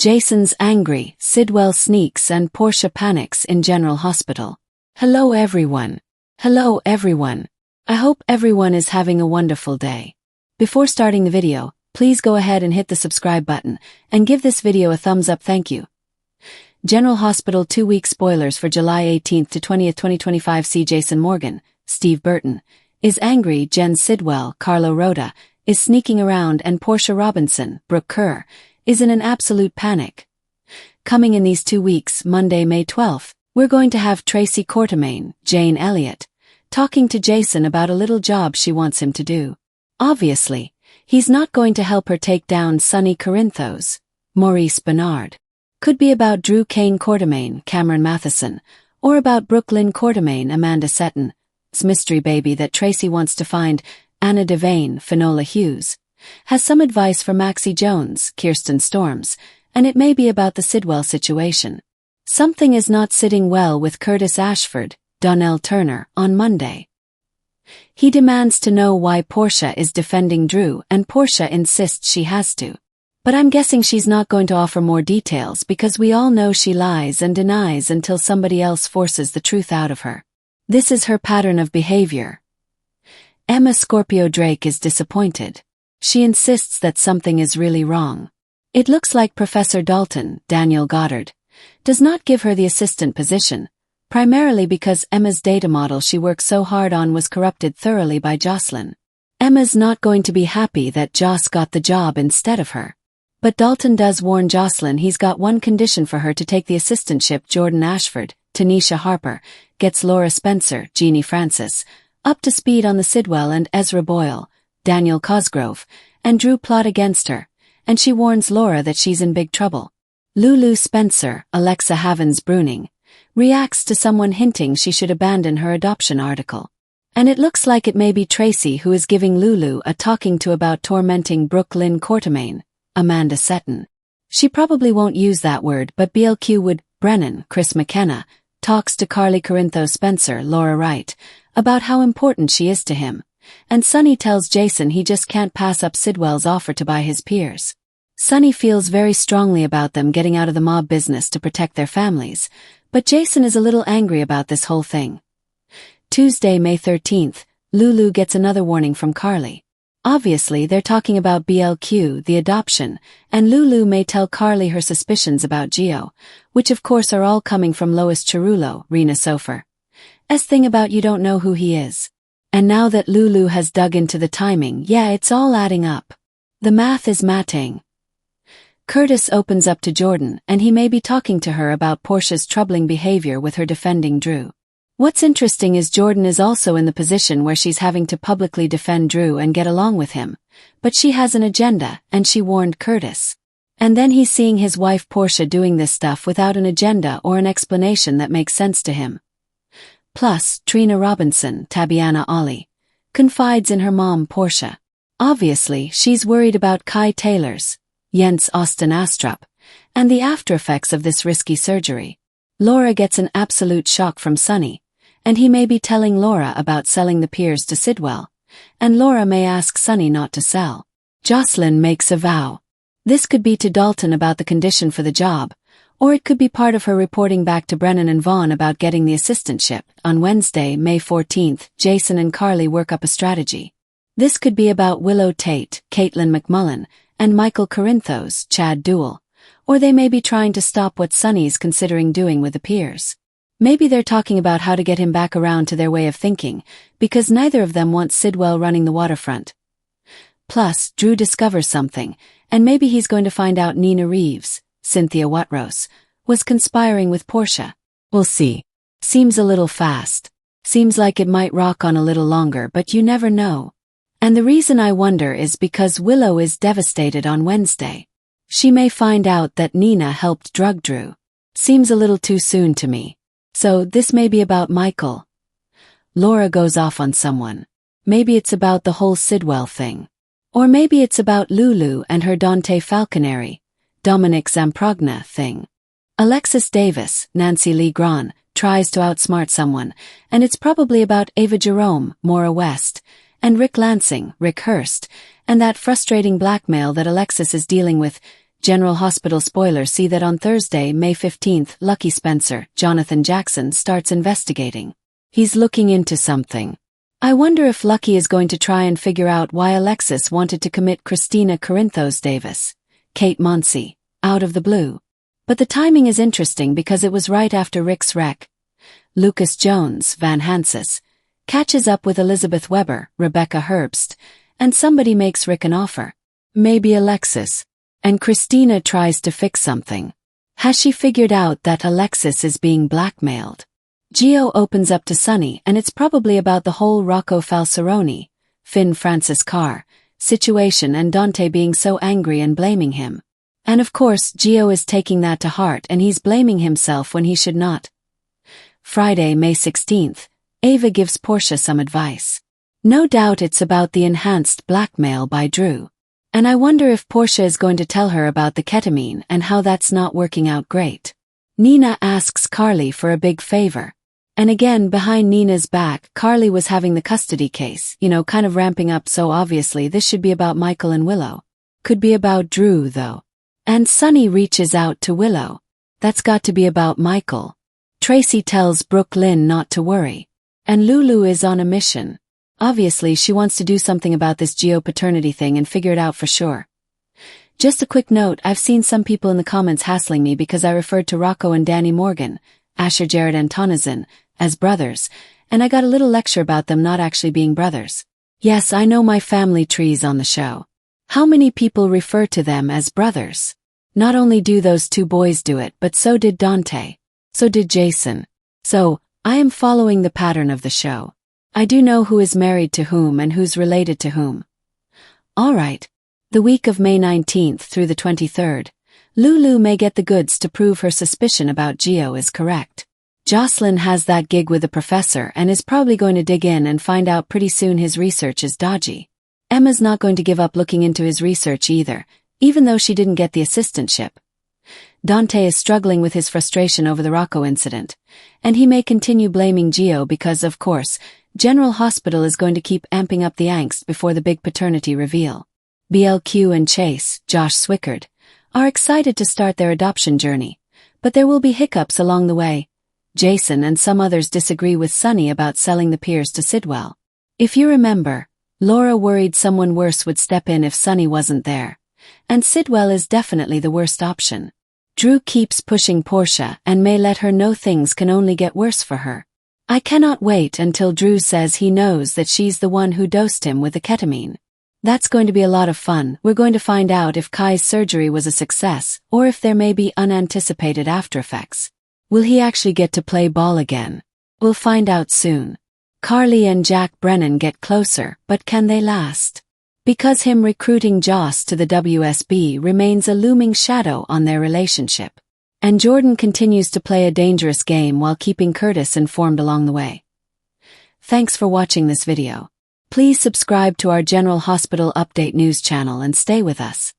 Jason's angry, Sidwell sneaks and Portia panics in General Hospital. Hello everyone. Hello everyone. I hope everyone is having a wonderful day. Before starting the video, please go ahead and hit the subscribe button and give this video a thumbs up, thank you. General Hospital 2-week spoilers for July 18th to 20th, 2025. See Jason Morgan, Steve Burton, is angry, Jen Sidwell, Carlo Rhoda, is sneaking around, and Portia Robinson, Brooke Kerr, is in an absolute panic. Coming in these 2 weeks, Monday, May 12th, we're going to have Tracy Quartermaine, Jane Elliott, talking to Jason about a little job she wants him to do. Obviously, he's not going to help her take down Sonny Corinthos, Maurice Bernard. Could be about Drew Kane Quartermaine, Cameron Matheson, or about Brooklyn Quartermaine, Amanda Setton's mystery baby that Tracy wants to find, Anna Devane, Finola Hughes, has some advice for Maxie Jones, Kirsten Storms, and it may be about the Sidwell situation. Something is not sitting well with Curtis Ashford, Donnell Turner, on Monday. He demands to know why Portia is defending Drew, and Portia insists she has to. But I'm guessing she's not going to offer more details because we all know she lies and denies until somebody else forces the truth out of her. This is her pattern of behavior. Emma Scorpio Drake is disappointed. She insists that something is really wrong. It looks like Professor Dalton, Daniel Goddard, does not give her the assistant position, primarily because Emma's data model she worked so hard on was corrupted thoroughly by Jocelyn. Emma's not going to be happy that Joss got the job instead of her. But Dalton does warn Jocelyn he's got one condition for her to take the assistantship. Jordan Ashford, Tanisha Harper, gets Laura Spencer, Jeannie Francis, up to speed on the Sidwell and Ezra Boyle, Daniel Cosgrove, and Drew plot against her, and she warns Laura that she's in big trouble. Lulu Spencer, Alexa Havens Bruning, reacts to someone hinting she should abandon her adoption article. And it looks like it may be Tracy who is giving Lulu a talking to about tormenting Brooklyn Quartermaine, Amanda Setton. She probably won't use that word, but BLQ would. Brennan, Chris McKenna, talks to Carly Corinthos Spencer, Laura Wright, about how important she is to him, and Sonny tells Jason he just can't pass up Sidwell's offer to buy his peers. Sonny feels very strongly about them getting out of the mob business to protect their families, but Jason is a little angry about this whole thing. Tuesday, May 13th, Lulu gets another warning from Carly. Obviously, they're talking about BLQ, the adoption, and Lulu may tell Carly her suspicions about Gio, which of course are all coming from Lois Cerullo, Rena Sofer. Thing about you don't know who he is. And now that Lulu has dug into the timing, yeah, it's all adding up. The math is matting. Curtis opens up to Jordan, and he may be talking to her about Portia's troubling behavior with her defending Drew. What's interesting is Jordan is also in the position where she's having to publicly defend Drew and get along with him, but she has an agenda, and she warned Curtis. And then he's seeing his wife Portia doing this stuff without an agenda or an explanation that makes sense to him. Plus, Trina Robinson, Tabiana Ollie, confides in her mom Portia. Obviously, she's worried about Kai Taylor's, Jens Austin Astrup, and the after effects of this risky surgery. Laura gets an absolute shock from Sonny, and he may be telling Laura about selling the peers to Sidwell, and Laura may ask Sonny not to sell. Jocelyn makes a vow. This could be to Dalton about the condition for the job, or it could be part of her reporting back to Brennan and Vaughn about getting the assistantship. On Wednesday, May 14th, Jason and Carly work up a strategy. This could be about Willow Tate, Caitlin McMullen, and Michael Corinthos, Chad Duell, or they may be trying to stop what Sonny's considering doing with the peers. Maybe they're talking about how to get him back around to their way of thinking, because neither of them wants Sidwell running the waterfront. Plus, Drew discovers something, and maybe he's going to find out Nina Reeves, Cynthia Watrose, was conspiring with Portia. We'll see. Seems a little fast. Seems like it might rock on a little longer, but you never know. And the reason I wonder is because Willow is devastated on Wednesday. She may find out that Nina helped drug Drew. Seems a little too soon to me. So this may be about Michael. Laura goes off on someone. Maybe it's about the whole Sidwell thing. Or maybe it's about Lulu and her Dante Falconeri, Dominic Zamprogna thing. Alexis Davis, Nancy Lee Grahn, tries to outsmart someone, and it's probably about Ava Jerome, Maura West, and Rick Lansing, Rick Hurst, and that frustrating blackmail that Alexis is dealing with. General Hospital spoiler: see that on Thursday, May 15th, Lucky Spencer, Jonathan Jackson, starts investigating. He's looking into something. I wonder if Lucky is going to try and figure out why Alexis wanted to commit Christina Corinthos Davis, Kate Monsey, out of the blue. But the timing is interesting because it was right after Rick's wreck. Lucas Jones, Van Hansis, catches up with Elizabeth Weber, Rebecca Herbst, and somebody makes Rick an offer. Maybe Alexis. And Christina tries to fix something. Has she figured out that Alexis is being blackmailed? Gio opens up to Sonny, and it's probably about the whole Rocco Falseroni, Finn Francis Carr situation and Dante being so angry and blaming him. And of course, Gio is taking that to heart and he's blaming himself when he should not. Friday, May 16th, Ava gives Portia some advice. No doubt it's about the enhanced blackmail by Drew. And I wonder if Portia is going to tell her about the ketamine and how that's not working out great. Nina asks Carly for a big favor. And again, behind Nina's back, Carly was having the custody case, kind of ramping up, so obviously this should be about Michael and Willow. Could be about Drew, though. And Sonny reaches out to Willow. That's got to be about Michael. Tracy tells Brooke Lynn not to worry. And Lulu is on a mission. Obviously, she wants to do something about this Gio paternity thing and figure it out for sure. Just a quick note, I've seen some people in the comments hassling me because I referred to Rocco and Danny Morgan, Asher Jared and Tonizin, as brothers, and I got a little lecture about them not actually being brothers. Yes, I know my family tree's on the show. How many people refer to them as brothers? Not only do those two boys do it, but so did Dante. So did Jason. So, I am following the pattern of the show. I do know who is married to whom and who's related to whom. Alright. The week of May 19th through the 23rd, Lulu may get the goods to prove her suspicion about Gio is correct. Jocelyn has that gig with the professor and is probably going to dig in and find out pretty soon his research is dodgy. Emma's not going to give up looking into his research either, even though she didn't get the assistantship. Dante is struggling with his frustration over the Rocco incident, and he may continue blaming Gio because, of course, General Hospital is going to keep amping up the angst before the big paternity reveal. BLQ and Chase, Josh Swickard, are excited to start their adoption journey, but there will be hiccups along the way. Jason and some others disagree with Sonny about selling the Piers to Sidwell. If you remember, Laura worried someone worse would step in if Sonny wasn't there, and Sidwell is definitely the worst option. Drew keeps pushing Portia and may let her know things can only get worse for her. I cannot wait until Drew says he knows that she's the one who dosed him with the ketamine. That's going to be a lot of fun. We're going to find out if Kai's surgery was a success, or if there may be unanticipated aftereffects. Will he actually get to play ball again? We'll find out soon. Carly and Jack Brennan get closer, but can they last? Because him recruiting Joss to the WSB remains a looming shadow on their relationship. And Jordan continues to play a dangerous game while keeping Curtis informed along the way. Thanks for watching this video. Please subscribe to our General Hospital Update news channel and stay with us.